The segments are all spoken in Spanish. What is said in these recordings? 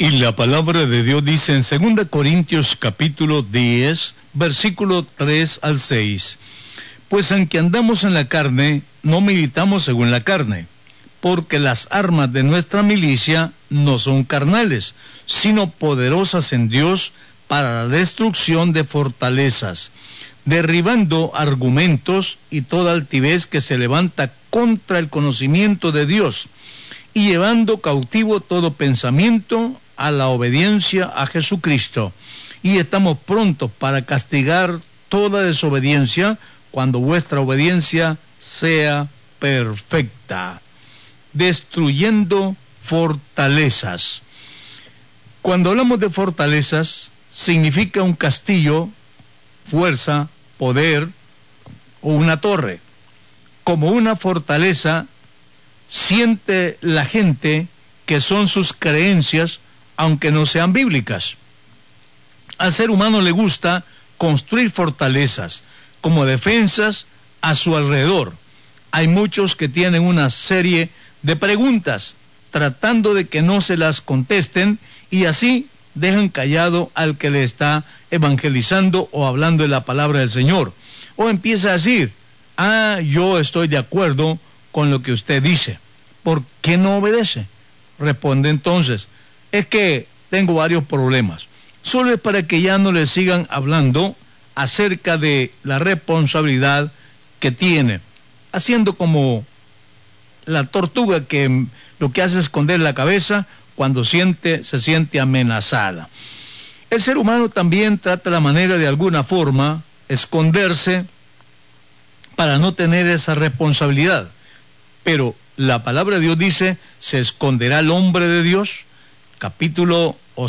Y la palabra de Dios dice en 2 Corintios capítulo 10, versículo 3 al 6. Pues aunque andamos en la carne, no militamos según la carne, porque las armas de nuestra milicia no son carnales, sino poderosas en Dios para la destrucción de fortalezas, derribando argumentos y toda altivez que se levanta contra el conocimiento de Dios, y llevando cautivo todo pensamiento a la obediencia a Jesucristo. Y estamos prontos para castigar toda desobediencia cuando vuestra obediencia sea perfecta. Destruyendo fortalezas. Cuando hablamos de fortalezas, significa un castillo, fuerza, poder o una torre. Como una fortaleza, siente la gente que son sus creencias, aunque no sean bíblicas. Al ser humano le gusta construir fortalezas como defensas a su alrededor. Hay muchos que tienen una serie de preguntas tratando de que no se las contesten y así dejan callado al que le está evangelizando o hablando de la palabra del Señor. O empieza a decir, yo estoy de acuerdo con lo que usted dice. ¿Por qué no obedece? Responde entonces, es que tengo varios problemas. Solo es para que ya no le sigan hablando acerca de la responsabilidad que tiene, haciendo como la tortuga que lo que hace es esconder la cabeza cuando se siente amenazada. El ser humano también trata la manera de alguna forma esconderse para no tener esa responsabilidad. Pero la palabra de Dios dice, ¿se esconderá el hombre de Dios?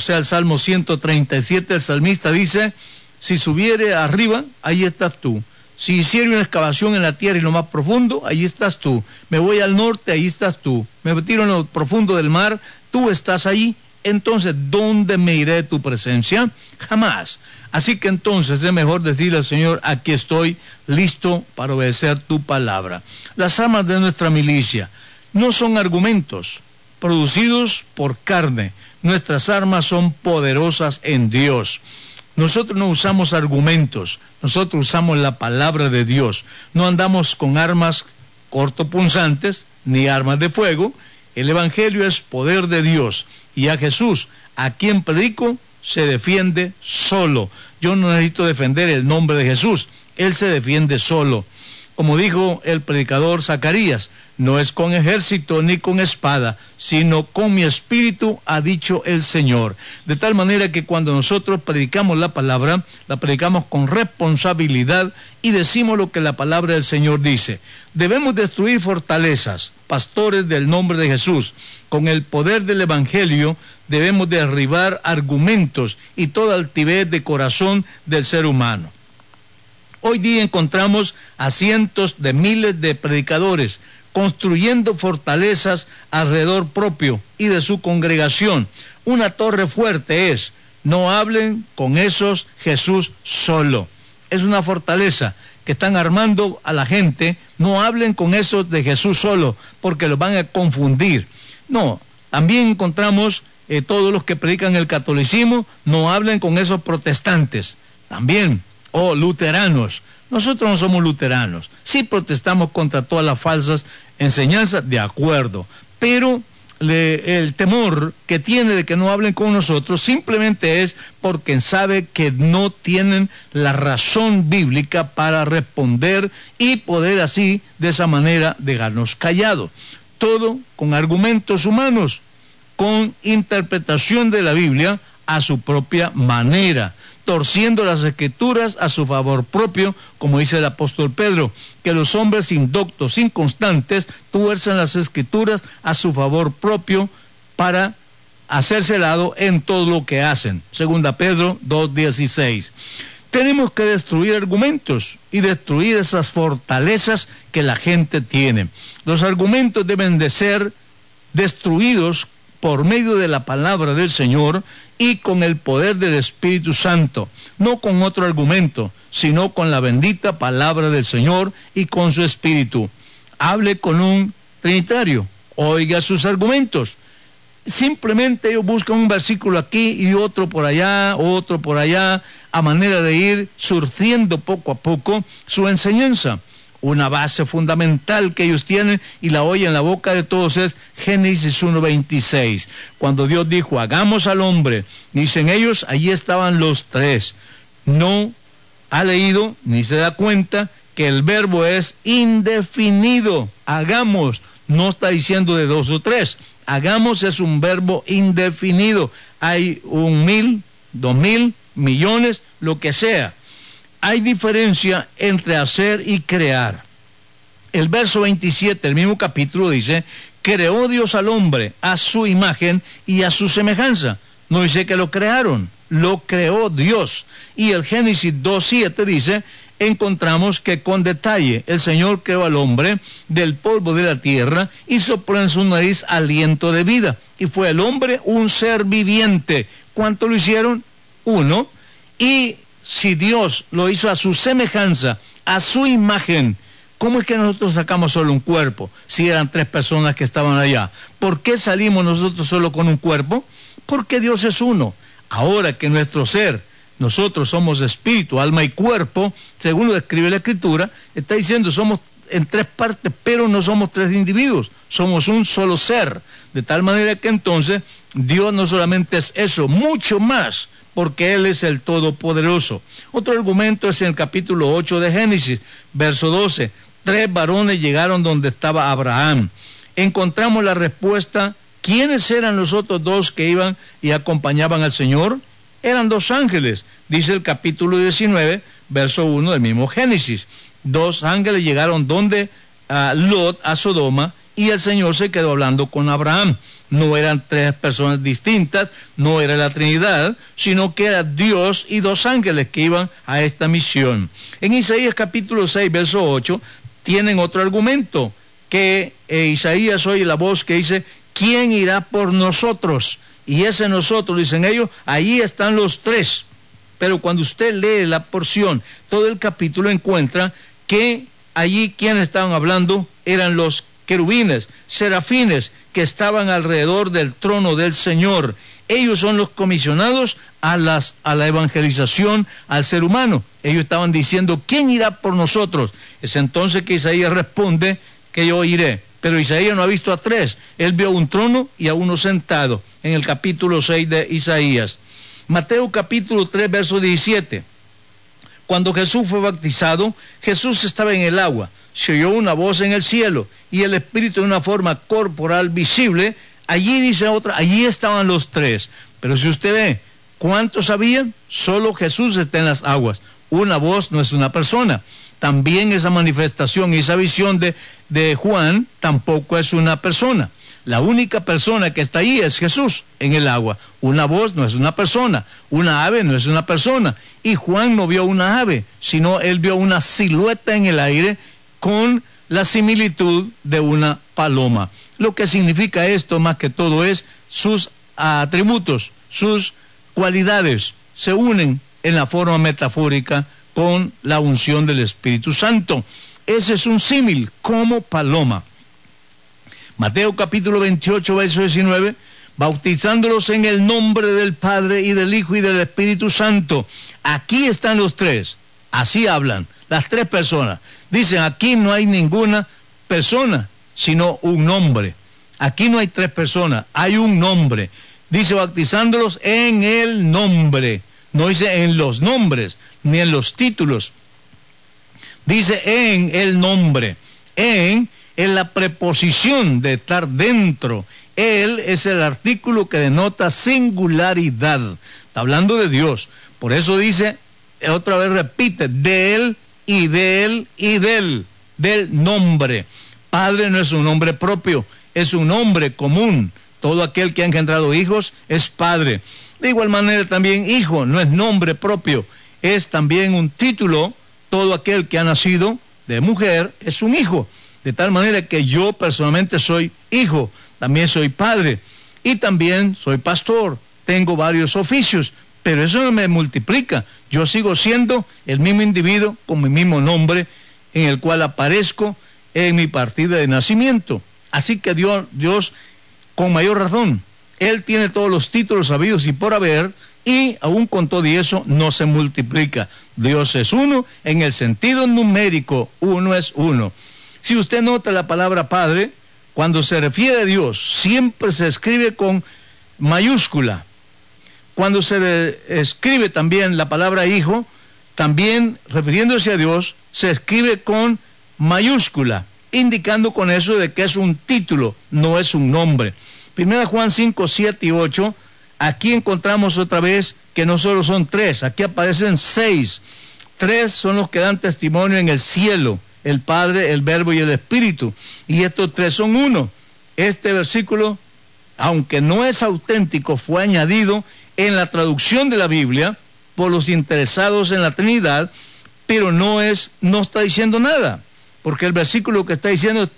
El Salmo 137, el salmista dice, si subiere arriba, ahí estás tú. Si hiciere una excavación en la tierra y lo más profundo, ahí estás tú. Me voy al norte, ahí estás tú. Me retiro en lo profundo del mar, tú estás ahí. Entonces, ¿dónde me iré de tu presencia? Jamás. Así que entonces es mejor decirle al Señor, aquí estoy listo para obedecer tu palabra. Las armas de nuestra milicia no son argumentos producidos por carne. Nuestras armas son poderosas en Dios. Nosotros no usamos argumentos, nosotros usamos la palabra de Dios. No andamos con armas cortopunzantes ni armas de fuego. El Evangelio es poder de Dios. Y a Jesús, a quien predico, se defiende solo. Yo no necesito defender el nombre de Jesús, Él se defiende solo. Como dijo el predicador Zacarías, no es con ejército ni con espada, sino con mi espíritu, ha dicho el Señor. De tal manera que cuando nosotros predicamos la palabra, la predicamos con responsabilidad y decimos lo que la palabra del Señor dice. Debemos destruir fortalezas, pastores del nombre de Jesús. Con el poder del Evangelio debemos derribar argumentos y toda altivez de corazón del ser humano. Hoy día encontramos a cientos de miles de predicadores construyendo fortalezas alrededor propio y de su congregación. Una torre fuerte es, no hablen con esos Jesús solo. Es una fortaleza que están armando a la gente, no hablen con esos de Jesús solo, porque los van a confundir. No, también encontramos todos los que predican el catolicismo, no hablen con esos protestantes, también, o luteranos. Nosotros no somos luteranos, sí protestamos contra todas las falsas enseñanzas, de acuerdo, pero el temor que tiene de que no hablen con nosotros simplemente es porque sabe que no tienen la razón bíblica para responder y poder así, de esa manera, dejarnos callados. Todo con argumentos humanos, con interpretación de la Biblia a su propia manera, torciendo las escrituras a su favor propio, como dice el apóstol Pedro, que los hombres indoctos, inconstantes, tuerzan las escrituras a su favor propio para hacerse lado en todo lo que hacen. Segunda Pedro 2:16. Tenemos que destruir argumentos y destruir esas fortalezas que la gente tiene. Los argumentos deben de ser destruidos por medio de la palabra del Señor y con el poder del Espíritu Santo, no con otro argumento, sino con la bendita palabra del Señor y con su Espíritu. Hable con un trinitario, oiga sus argumentos, Simplemente ellos buscan un versículo aquí y otro por allá, a manera de ir surciendo poco a poco su enseñanza. Una base fundamental que ellos tienen y la oyen en la boca de todos es Génesis 1:26. Cuando Dios dijo, hagamos al hombre, dicen ellos, allí estaban los tres. No ha leído ni se da cuenta que el verbo es indefinido. Hagamos, no está diciendo de 2 o 3. Hagamos es un verbo indefinido. Hay 1,000, 2,000, millones, lo que sea. Hay diferencia entre hacer y crear. El verso 27 del mismo capítulo dice, creó Dios al hombre a su imagen y a su semejanza. No dice que lo crearon, lo creó Dios. Y el Génesis 2:7 dice, encontramos que con detalle el Señor creó al hombre del polvo de la tierra y sopló en su nariz aliento de vida. Y fue el hombre un ser viviente. ¿Cuánto lo hicieron? Uno. Y si Dios lo hizo a su semejanza, a su imagen, ¿cómo es que nosotros sacamos solo un cuerpo? Si eran 3 personas que estaban allá. ¿Por qué salimos nosotros solo con un cuerpo? Porque Dios es uno. Ahora que nuestro ser, nosotros somos espíritu, alma y cuerpo, según lo describe la Escritura, está diciendo somos en 3 partes, pero no somos 3 individuos, somos un solo ser. De tal manera que entonces Dios no solamente es eso, mucho más, porque Él es el Todopoderoso. Otro argumento es en el capítulo 8 de Génesis, verso 12. 3 varones llegaron donde estaba Abraham. Encontramos la respuesta. ¿Quiénes eran los otros 2 que iban y acompañaban al Señor? Eran 2 ángeles, dice el capítulo 19, verso 1 del mismo Génesis. 2 ángeles llegaron donde Lot, a Sodoma, y el Señor se quedó hablando con Abraham. No eran 3 personas distintas, no era la Trinidad, sino que era Dios y 2 ángeles que iban a esta misión. En Isaías capítulo 6, verso 8, tienen otro argumento, que Isaías oye la voz que dice, ¿quién irá por nosotros? Y ese nosotros, dicen ellos, ahí están los 3. Pero cuando usted lee la porción, todo el capítulo encuentra que allí quienes estaban hablando eran los querubines, serafines, que estaban alrededor del trono del Señor. Ellos son los comisionados a la evangelización al ser humano. Ellos estaban diciendo, ¿quién irá por nosotros? Es entonces que Isaías responde que yo iré. Pero Isaías no ha visto a 3, él vio un trono y a uno sentado, en el capítulo 6 de Isaías. Mateo capítulo 3, verso 17. Cuando Jesús fue bautizado, Jesús estaba en el agua, se oyó una voz en el cielo, y el Espíritu en una forma corporal visible. Allí dice otra, allí estaban los 3. Pero si usted ve, ¿cuántos sabían? Solo Jesús está en las aguas. Una voz no es una persona. También esa manifestación y esa visión de Juan tampoco es una persona. La única persona que está ahí es Jesús en el agua. Una voz no es una persona, una ave no es una persona. Y Juan no vio una ave, sino él vio una silueta en el aire con la similitud de una paloma. Lo que significa esto más que todo es sus atributos, sus cualidades se unen en la forma metafórica con la unción del Espíritu Santo. Ese es un símil, como paloma. Mateo capítulo 28, verso 19, bautizándolos en el nombre del Padre y del Hijo y del Espíritu Santo. Aquí están los 3, así hablan, las 3 personas. Dicen, aquí no hay ninguna persona, sino un nombre. Aquí no hay 3 personas, hay un nombre. Dice, bautizándolos en el nombre. No dice en los nombres, ni en los títulos. Dice en el nombre. En la preposición de estar dentro. Él es el artículo que denota singularidad. Está hablando de Dios. Por eso dice, otra vez repite, de él y de él y del nombre. Padre no es un nombre propio, es un nombre común. Todo aquel que ha engendrado hijos es padre. De igual manera también hijo no es nombre propio, es también un título. Todo aquel que ha nacido de mujer es un hijo. De tal manera que yo personalmente soy hijo, también soy padre y también soy pastor. Tengo varios oficios, pero eso no me multiplica. Yo sigo siendo el mismo individuo con mi mismo nombre en el cual aparezco en mi partida de nacimiento. Así que Dios con mayor razón, Él tiene todos los títulos habidos y por haber, y aún con todo y eso no se multiplica. Dios es uno en el sentido numérico, uno es uno. Si usted nota la palabra Padre, cuando se refiere a Dios, siempre se escribe con mayúscula. Cuando se escribe también la palabra Hijo, también refiriéndose a Dios, se escribe con mayúscula, indicando con eso de que es un título, no es un nombre. 1 Juan 5, 7 y 8, aquí encontramos otra vez que no solo son tres, aquí aparecen 6. 3 son los que dan testimonio en el cielo, el Padre, el Verbo y el Espíritu, y estos 3 son uno. Este versículo, aunque no es auténtico, fue añadido en la traducción de la Biblia por los interesados en la Trinidad, pero no está diciendo nada, porque el versículo que está diciendo es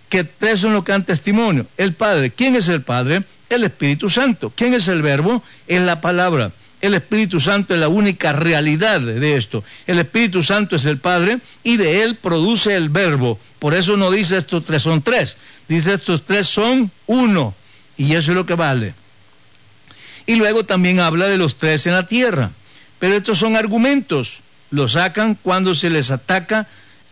que 3 son los que dan testimonio. El Padre, ¿quién es el Padre? El Espíritu Santo. ¿Quién es el Verbo? Es la palabra. El Espíritu Santo es la única realidad de esto. El Espíritu Santo es el Padre y de Él produce el Verbo. Por eso no dice estos 3 son 3, dice estos 3 son 1, y eso es lo que vale. Y luego también habla de los 3 en la tierra, pero estos son argumentos, los sacan cuando se les ataca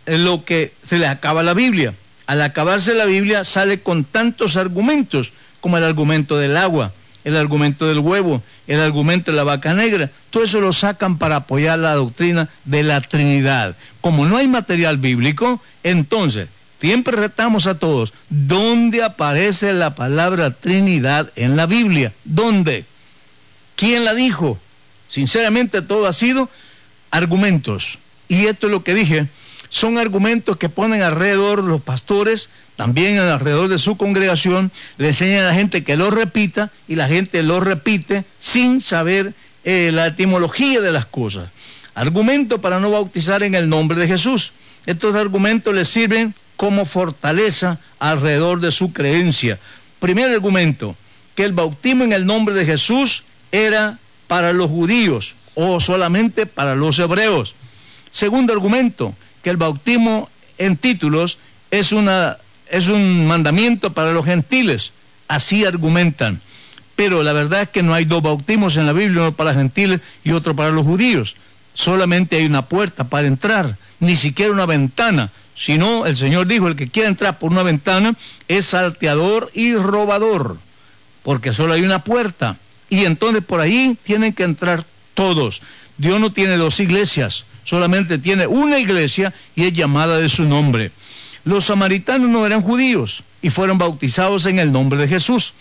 lo que se les acaba la Biblia. Al acabarse la Biblia sale con tantos argumentos, como el argumento del agua, el argumento del huevo, el argumento de la vaca negra. Todo eso lo sacan para apoyar la doctrina de la Trinidad. Como no hay material bíblico, entonces siempre retamos a todos, ¿dónde aparece la palabra Trinidad en la Biblia? ¿Dónde? ¿Quién la dijo? Sinceramente todo ha sido argumentos. Y esto es lo que dije, son argumentos que ponen alrededor los pastores, también alrededor de su congregación, le enseñan a la gente que lo repita, y la gente lo repite sin saber la etimología de las cosas. Argumento para no bautizar en el nombre de Jesús. Estos argumentos les sirven como fortaleza alrededor de su creencia. Primer argumento, que el bautismo en el nombre de Jesús era para los judíos o solamente para los hebreos. Segundo argumento, que el bautismo en títulos es un mandamiento para los gentiles. Así argumentan. Pero la verdad es que no hay 2 bautismos en la Biblia, uno para los gentiles y otro para los judíos. Solamente hay una puerta para entrar, ni siquiera una ventana. Sino, el Señor dijo, el que quiera entrar por una ventana es salteador y robador, porque solo hay una puerta. Y entonces por ahí tienen que entrar todos. Dios no tiene 2 iglesias, solamente tiene una iglesia y es llamada de su nombre. Los samaritanos no eran judíos y fueron bautizados en el nombre de Jesús.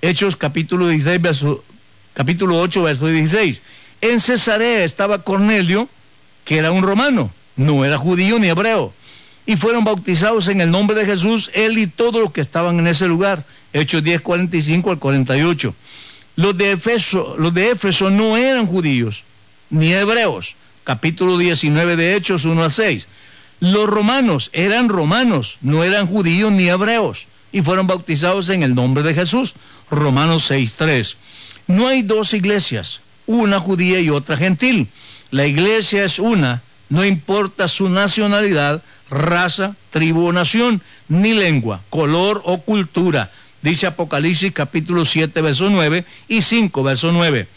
Hechos capítulo 8, verso 16. En Cesarea estaba Cornelio, que era un romano, no era judío ni hebreo, y fueron bautizados en el nombre de Jesús, él y todos los que estaban en ese lugar. Hechos 10, 45 al 48. Los de Éfeso no eran judíos ni hebreos. Capítulo 19 de Hechos 1 al 6. Los romanos eran romanos, no eran judíos ni hebreos, y fueron bautizados en el nombre de Jesús. Romanos 6, 3. No hay 2 iglesias, una judía y otra gentil. La iglesia es una, no importa su nacionalidad, raza, tribu o nación, ni lengua, color o cultura. Dice Apocalipsis capítulo 7, verso 9 y 5, verso 9.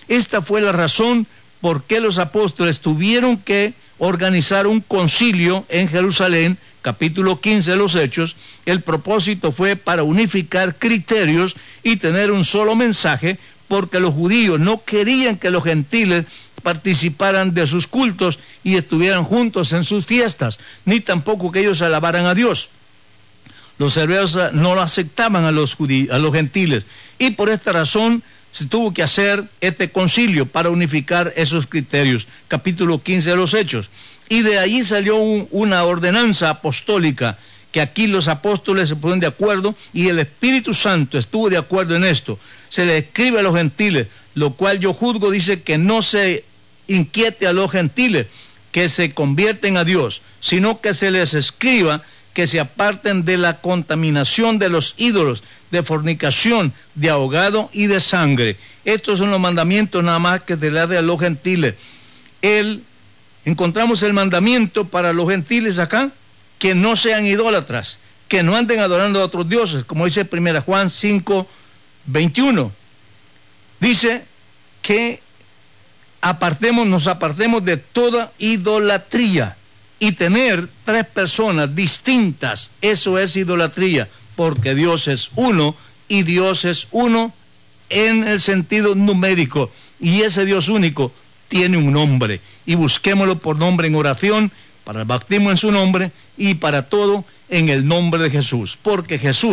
Esta fue la razón por qué los apóstoles tuvieron que organizar un concilio en Jerusalén, capítulo 15 de los Hechos. El propósito fue para unificar criterios y tener un solo mensaje, porque los judíos no querían que los gentiles participaran de sus cultos y estuvieran juntos en sus fiestas, ni tampoco que ellos alabaran a Dios. Los hebreos no lo aceptaban a los gentiles, y por esta razón se tuvo que hacer este concilio para unificar esos criterios. Capítulo 15 de los Hechos. Y de allí salió una ordenanza apostólica, que aquí los apóstoles se pusieron de acuerdo, y el Espíritu Santo estuvo de acuerdo en esto. Se le escribe a los gentiles, lo cual yo juzgo, dice que no se inquiete a los gentiles que se convierten a Dios, sino que se les escriba que se aparten de la contaminación de los ídolos, de fornicación, de ahogado y de sangre. Estos son los mandamientos nada más que se le da a los gentiles. Encontramos el mandamiento para los gentiles acá, que no sean idólatras, que no anden adorando a otros dioses, como dice 1 Juan 5, 21. Dice que nos apartemos de toda idolatría. Y tener tres personas distintas, eso es idolatría, porque Dios es uno, y Dios es uno en el sentido numérico, y ese Dios único tiene un nombre, y busquémoslo por nombre en oración, para el bautismo en su nombre, y para todo en el nombre de Jesús, porque Jesús